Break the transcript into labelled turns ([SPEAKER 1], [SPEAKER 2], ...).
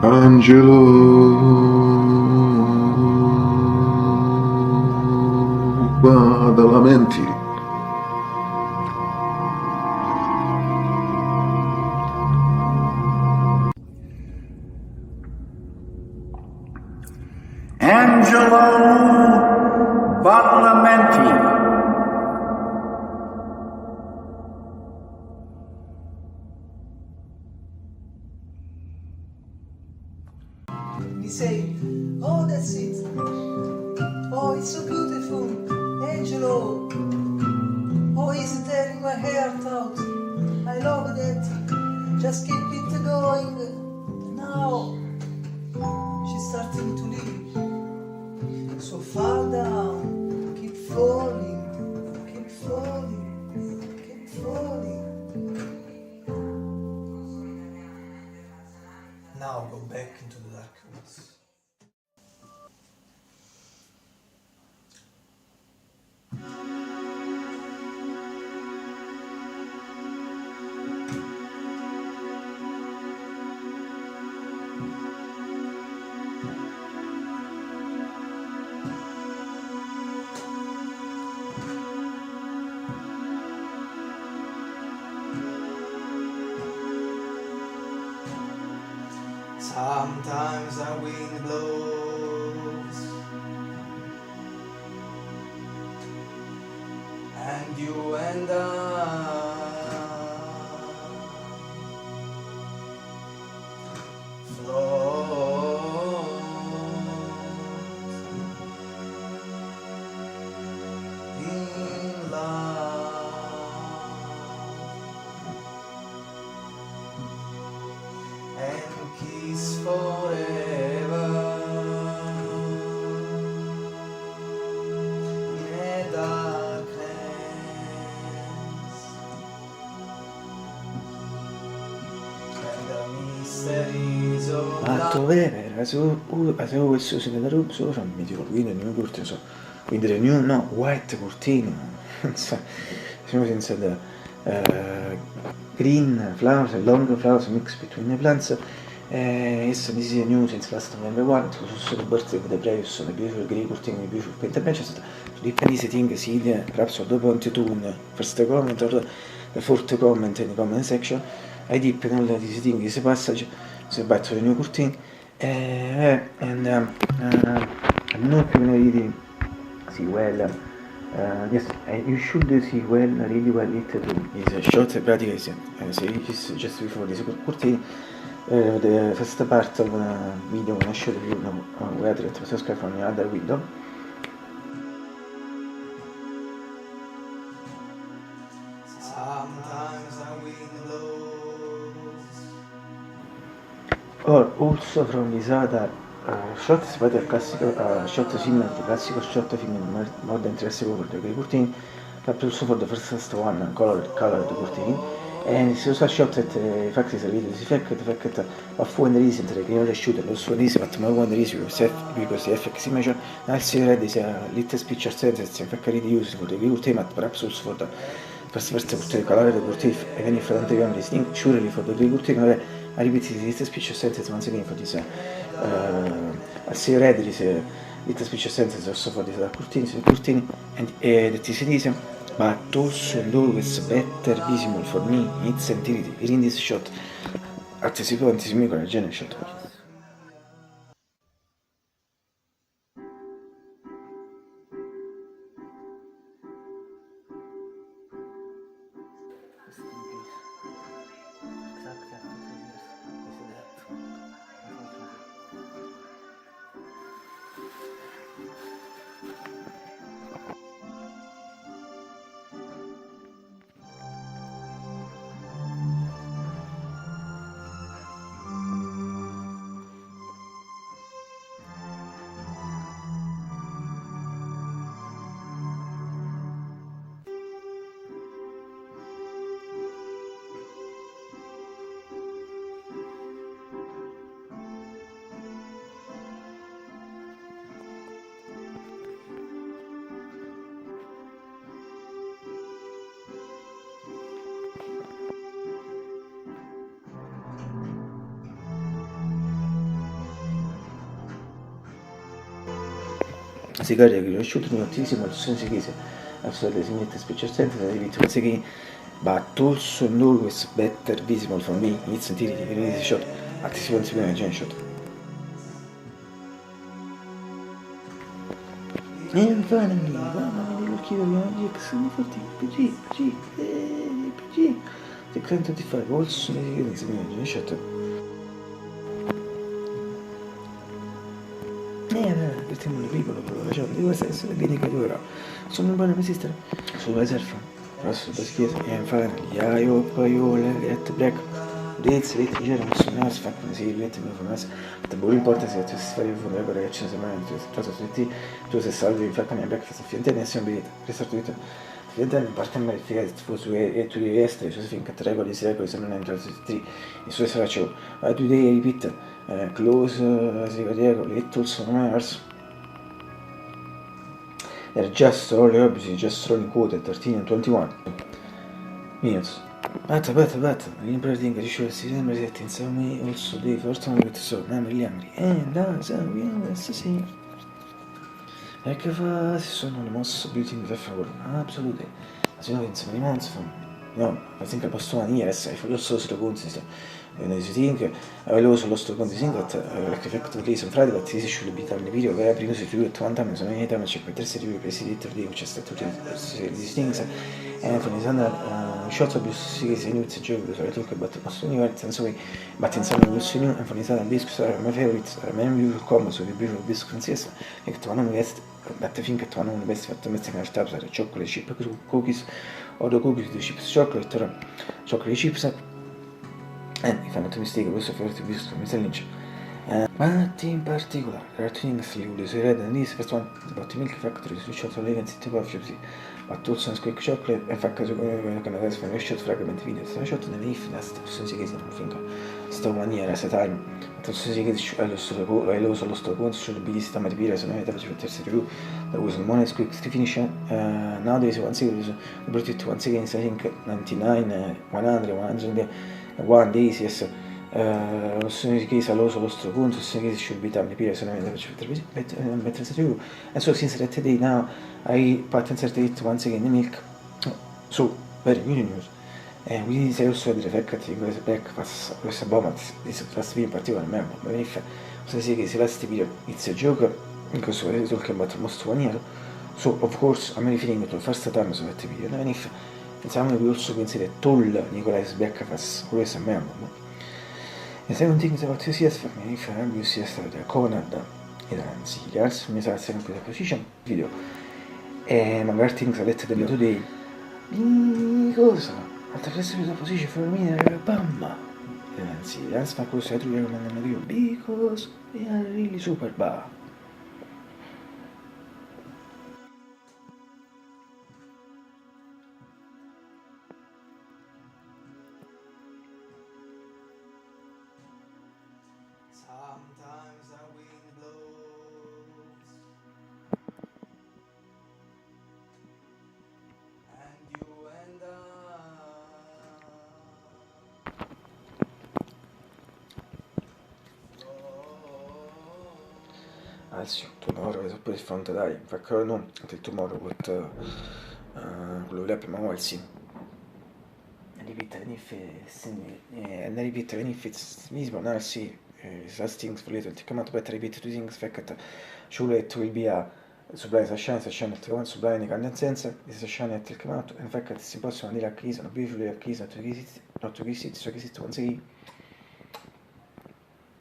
[SPEAKER 1] Angelo Badalamenti.
[SPEAKER 2] Angelo Badalamenti.
[SPEAKER 3] We say, oh, that's it. Oh, it's so beautiful. Angelo. Oh, he's tearing my heart out. I love that. Just keep it going. Now, she's starting to leave. So far down. Keep falling. Keep falling. Keep falling. Now go back into the darkness. Sometimes the wind blows and you and I float in love and kiss forever in a darkness and the mysteries of
[SPEAKER 4] Attovere, also questo si vede so from medio quindi new curtain so quindi the new no white curtain siamo senza the green flowers and long flowers mixed between the plants yes this is a new since last November 1 so the birthday of the previous the beautiful green curtain the beautiful paint bench so the penny setting see perhaps or the point to first comment or the fourth comment in the comment section I dip in all the setting this passage so back to the new curtain and I'm not really see well yes you should see well really well it is a short pratically so it's just before this curtain the first part of the video when I showed you where the subscribe from the other window
[SPEAKER 2] sometimes the wind blows
[SPEAKER 4] or also from this other shot si vede il classico shot similar to classical shot film more than 3 seconds for the curtain but also for the first one colored curtain and it's also a shot that in fact is a little effect of when there isn't like you know the shooter also this but more when there is because the FX image now see red is a little picture set that's in fact really used for the curtain but perhaps also for the first curtain color the curtain even if I don't have distinct surely for the curtain I repeat this speech sentence once again for this I see red is a little speech sentence also for this curtain and that is easy but also always better visible for me its entirety in this shot anticipo con la genere shot Sigaria riconosciuto in moltissimo sono chiese assolutamente specialmente da repeat once again, but also and always better visible from me. It's until the release shot at the sequence gen shot. And finally, lo chiedo di X forti PG 625 also in the gen shot. Questo è un piccolo cioè, di questa essere bene che ora sono un buon esistere sulla surfa verso la schiesa e infine io let black dates let general sono as fact si let me from us the boy important is to fare un fondo che ci sembra tu se salvi fa con breakfast fiente ne siamo bene risortito fiente in parte mai figa su e tu di estere cioè finché tre regole si regole se non è entrato tutti i suoi sarà ciò a due day repeat close Diego little summers they're just all obviously just running quoted 13 and 21 minutes but remember the English should see them that in some way also the first time with so memory angry and that's we see perché fa si sono le mosse building per favore assolutamente se no pensiamo di monster no I think I posso venire yes I feel so consistent and as you think I also lost the condition that effect release on Friday but this should be done in the video where prima si più 20 anni sono in time check per essere più presidente di c'è stato these things and from his other shots of this inizio gioco so I talk about the most universe and so but in some also new and from his other discs are my favorites many beautiful combos with beautiful disc consist e che trovano best but I think che trovano best fatto mezzo in realtà per chocolate chip cookies o the cookies the chips chocolate chips and if I'm not mistaken questo è forte visto come challenge but in particular cartooning sleeve so red and this first one about the milk factory switch out the events to puff chips but also squeak chocolate e fa caso che non adesso fa shot fragment video sta shot nelle if last sono sì che si non finca sta maniera sa time sono sì che lo so lo sto con sul big sta ma ripire se non avete fatto terza review that was one is quick to finish nowadays once again brought it once again I think 99 100 one days yes sono che lo so lo sto con sono che should be time ripire se non avete fatto terza review and so since that today now I patented it once again in milk so very good news and we say also the effect in questo breakfast questa bomba this last video in particular member ma if so see che se last video it's a joke in questo video talking about most one year so of course I'm referring to the first time so that video and if insomma we also consider toll Nicolas breakfast always a member the second thing is about CCS for me if I'm CCS the Conad e Seagulls mi sa sempre la position video e magari things lettere delle today di cosa? Altra classe di position for me bamma e Seagulls ma cosa è troviamo mandando io because we are really super bad.
[SPEAKER 3] Sometimes the wind blows and you and
[SPEAKER 4] Also, tomorrow is always fun today. In fact, no, until tomorrow with quello che abbiamo Walsi. And repeat even if it's visible now see last things for little to come out better repeat two things fact surely it will be a supply session at one supply in condensenza this session at il come out in fact si possono dire a chiesa non beautifully a chiesa to visit not to visit so che si once again